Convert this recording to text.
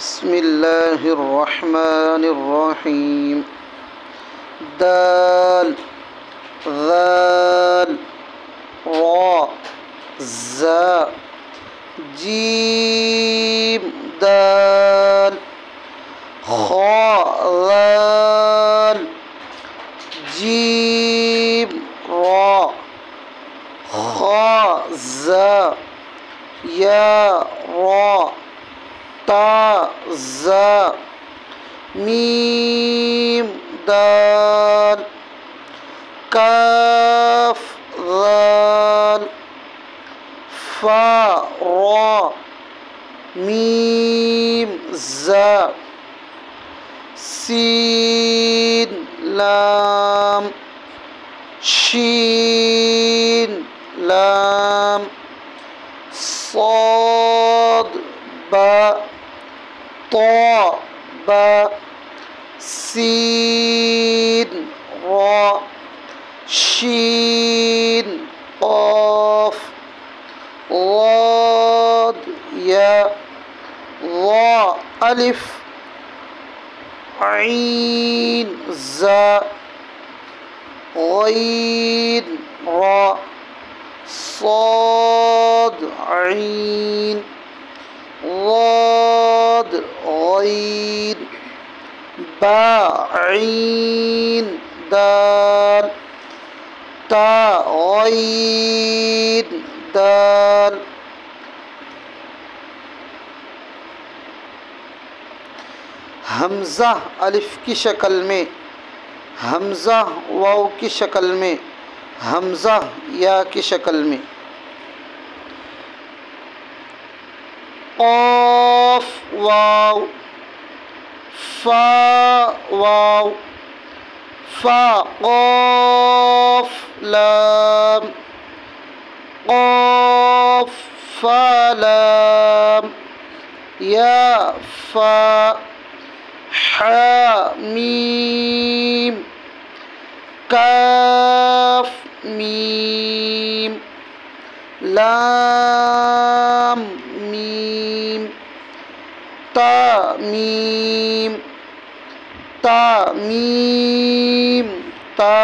बिस्मिल्लाहिर्रहमानिर्रहीम। दाल ज़ाल रा ज़ा जीम दाल खा ज़ाल जीम रा खा ज़ा या रा ता ज़ा मीम दाल काफ ज़ाल फा रा मीम ज़ा सीन लाम शीन लाम صاد با طا با سين را شين قاف ضاد يا ظا ألف عين زا غين را صاد عين ضاد غين با عين دال تا غين دال हमज़ा अलिफ की शक्ल में, हमज़ा वाव की शक्ल में, हमज़ा या की शक्ल में। क़ाफ़ वाव फ़ा वाव फ़ा क़ाफ़ लाम क़ाफ़ फ़ा लाम या फ़ा हा मीम काफ मीम लाम मीम ता मीम ता मीम ता